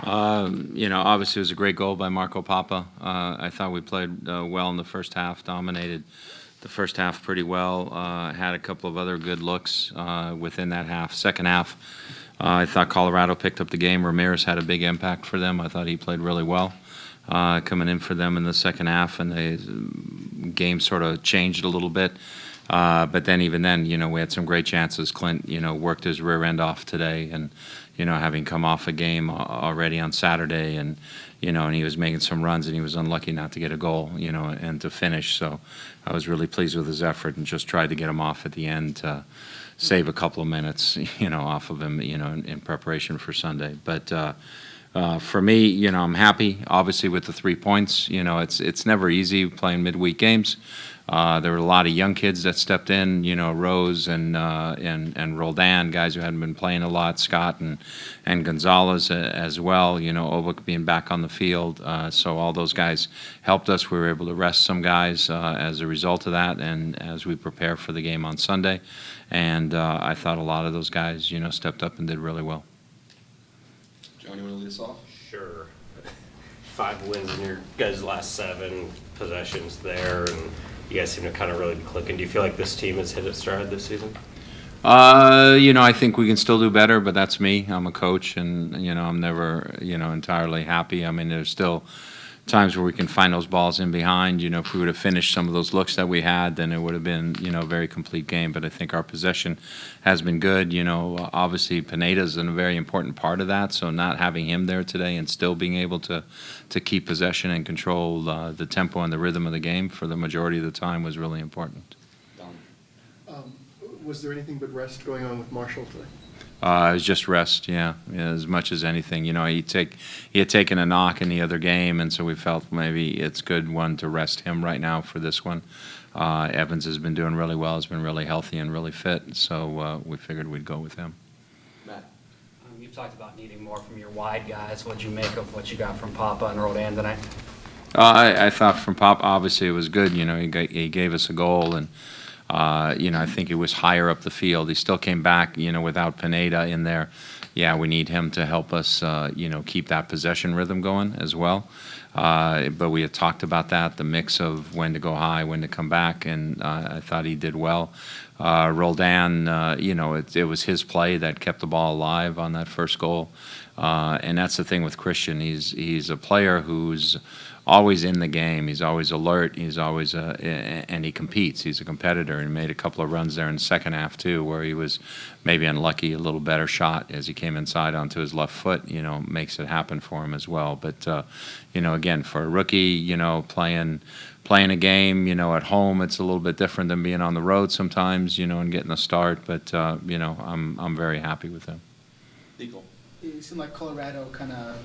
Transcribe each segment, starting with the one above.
Obviously it was a great goal by Marco Papa. I thought we played well in the first half, dominated the first half pretty well, had a couple of other good looks within that half. Second half, I thought Colorado picked up the game. Ramirez had a big impact for them. I thought he played really well coming in for them in the second half, and the game sort of changed a little bit. But then even then, we had some great chances. Clint, worked his rear end off today, and having come off a game already on Saturday, and and he was making some runs, and he was unlucky not to get a goal, and to finish. So I was really pleased with his effort, and just tried to get him off at the end to save a couple of minutes, off of him, in preparation for Sunday. But for me, I'm happy, obviously, with the 3 points. It's never easy playing midweek games. There were a lot of young kids that stepped in, Rose and Roldan, guys who hadn't been playing a lot, Scott and Gonzalez as well, Obuk being back on the field. So all those guys helped us. We were able to rest some guys as a result of that, and as we prepare for the game on Sunday. And I thought a lot of those guys, stepped up and did really well. John, you want to lead us off? Sure. 5 wins in your guys' last 7 possessions there, and you guys seem to kind of really be clicking. Do you feel like this team has hit its stride this season? I think we can still do better, but that's me. I'm a coach, and I'm never entirely happy. I mean, there's still times where we can find those balls in behind. If we would have finished some of those looks that we had, then it would have been a very complete game. But I think our possession has been good. Obviously Pineda is a very important part of that. So not having him there today and still being able to keep possession and control the tempo and the rhythm of the game for the majority of the time was really important. Was there anything but rest going on with Marshall today? It was just rest, yeah, as much as anything. He had taken a knock in the other game, and so we felt maybe it's good to rest him right now for this one. Evans has been doing really well, has been really healthy and really fit, so we figured we'd go with him. Matt. You talked about needing more from your wide guys. What did you make of what you got from Papa and Roldan tonight? I thought from Papa, obviously it was good. He gave us a goal, and I think it was higher up the field. He still came back, without Pineda in there. Yeah, we need him to help us, keep that possession rhythm going as well. But we had talked about that, the mix of when to go high, when to come back, and I thought he did well. Roldan, it was his play that kept the ball alive on that first goal. And that's the thing with Christian. He's a player who's always in the game. He's always alert. He's always and he competes. He's a competitor. He made a couple of runs there in the second half too, where he was maybe unlucky. A little better shot as he came inside onto his left foot. Makes it happen for him as well. But again, for a rookie, playing a game, at home, it's a little bit different than being on the road sometimes, and getting a start. But I'm very happy with him. Eagle. It seemed like Colorado kind of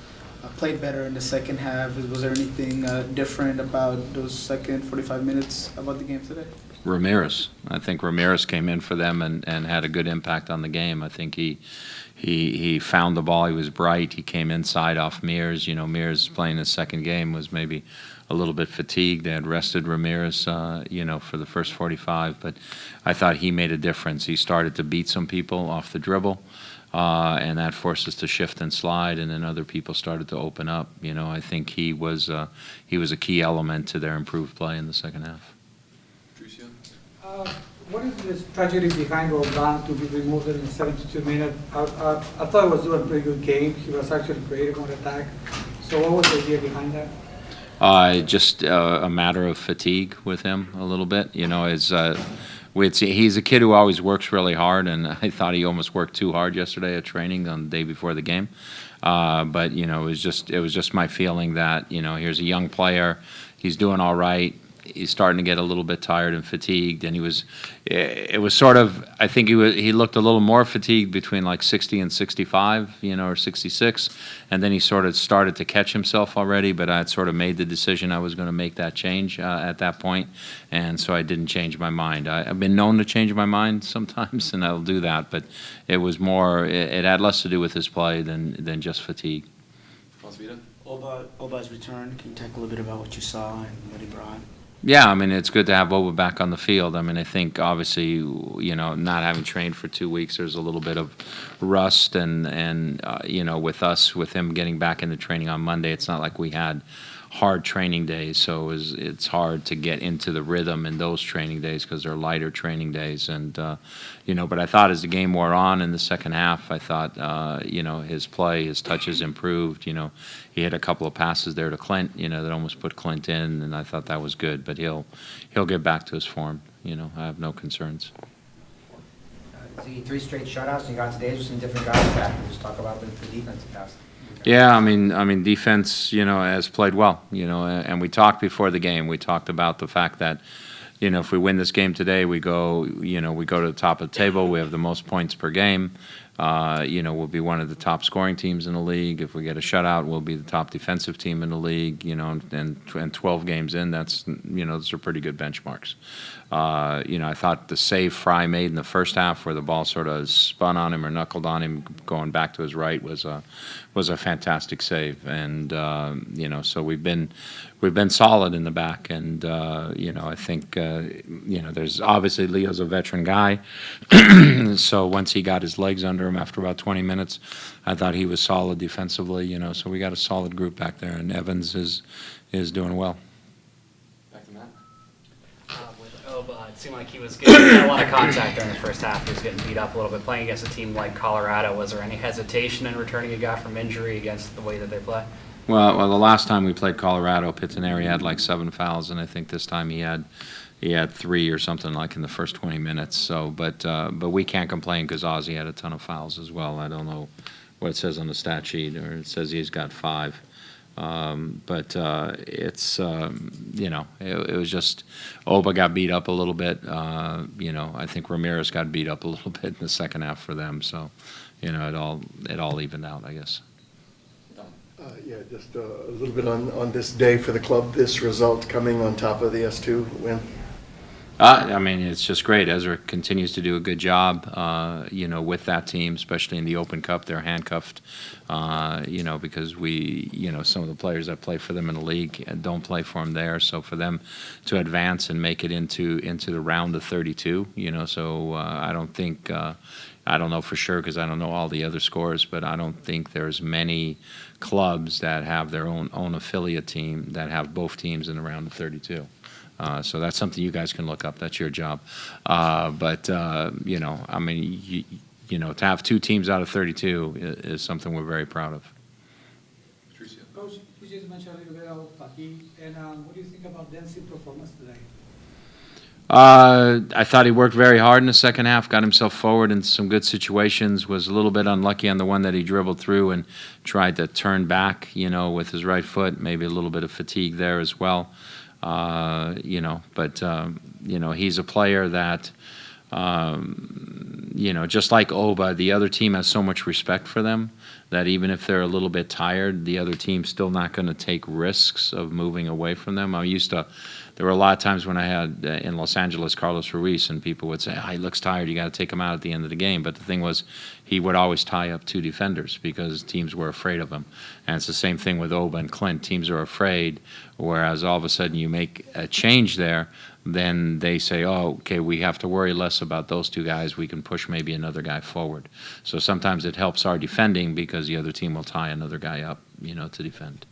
played better in the second half. Was there anything different about those second 45 minutes about the game today? Ramirez. I think Ramirez came in for them and had a good impact on the game. I think he found the ball. He was bright. He came inside off Mears. Mears playing his second game was maybe a little bit fatigued. They had rested Ramirez, for the first 45. But I thought he made a difference. He started to beat some people off the dribble. And that forced us to shift and slide, and then other people started to open up. I think he was a key element to their improved play in the second half. Patricio? What is the tragedy behind Roldan to be removed in 72 minutes? I thought he was doing a pretty good game. He was actually creative on attack. So what was the idea behind that? Just a matter of fatigue with him a little bit. He's a kid who always works really hard, and I thought he almost worked too hard yesterday at training on the day before the game. But it was just my feeling that here's a young player, he's doing all right. He's starting to get a little bit tired and fatigued, and it was sort of, I think he looked a little more fatigued between like 60 and 65, or 66, and then he sort of started to catch himself already. But I had sort of made the decision I was going to make that change at that point, and so I didn't change my mind. I've been known to change my mind sometimes, and I'll do that. But it was more, it had less to do with his play than just fatigue. Masvita? Oba's return. Can you talk a little bit about what you saw and what he brought? Yeah, I mean, it's good to have Oba back on the field. I mean, I think obviously, not having trained for 2 weeks, there's a little bit of rust, and with him getting back into training on Monday, it's not like we had hard training days, so it's hard to get into the rhythm in those training days because they're lighter training days, and but I thought as the game wore on in the second half, I thought his play, his touches improved. He hit a couple of passes there to Clint, that almost put Clint in, and I thought that was good. But he'll get back to his form. I have no concerns. Ziggy, 3 straight shutouts, and you got today's with some different guys back. Just talk about the defensive past. Yeah, I mean, defense, has played well, and we talked before the game. We talked about the fact that, if we win this game today, we go to the top of the table. We have the most points per game. We'll be one of the top scoring teams in the league. If we get a shutout, we'll be the top defensive team in the league. And 12 games in, that's those are pretty good benchmarks. I thought the save Fry made in the first half, where the ball sort of spun on him or knuckled on him, going back to his right, was a fantastic save. And so we've been solid in the back, and I think there's obviously Leo's a veteran guy, so once he got his legs under him after about 20 minutes, I thought he was solid defensively. So we got a solid group back there, and Evans is doing well. Back to Matt. With Oba, it seemed like he was getting a lot of contact during the first half. He was getting beat up a little bit. Playing against a team like Colorado, was there any hesitation in returning a guy from injury against the way that they play? Well, the last time we played Colorado, Pittaneri had like 7 fouls, and I think this time he had 3 or something like in the first 20 minutes. So, but we can't complain because Ozzie had a ton of fouls as well. I don't know what it says on the stat sheet, or it says he's got 5. It's it was just Oba got beat up a little bit. I think Ramirez got beat up a little bit in the second half for them. So, it all evened out, I guess. Yeah, just a little bit on this day for the club, this result coming on top of the S2 win. I mean, it's just great. Ezra continues to do a good job, with that team, especially in the Open Cup. They're handcuffed, because some of the players that play for them in the league don't play for them there. So for them to advance and make it into the round of 32, so I don't think, I don't know for sure because I don't know all the other scores, but I don't think there's many clubs that have their own affiliate team that have both teams in the round of 32. So that's something you guys can look up. That's your job. I mean, to have 2 teams out of 32 is something we're very proud of. Patricio. Coach, you just mentioned a little bit about Paki, and what do you think about Dempsey's performance today? I thought he worked very hard in the second half, got himself forward in some good situations, was a little bit unlucky on the one that he dribbled through and tried to turn back, with his right foot, maybe a little bit of fatigue there as well. He's a player that, just like Oba, the other team has so much respect for them that even if they're a little bit tired, the other team's still not going to take risks of moving away from them. There were a lot of times when I had in Los Angeles Carlos Ruiz, and people would say, he looks tired, you got to take him out at the end of the game. But the thing was, he would always tie up 2 defenders because teams were afraid of him. And it's the same thing with Oba and Clint. Teams are afraid, whereas all of a sudden you make a change there, then they say, okay, we have to worry less about those 2 guys. We can push maybe another guy forward. So sometimes it helps our defending because the other team will tie another guy up, to defend.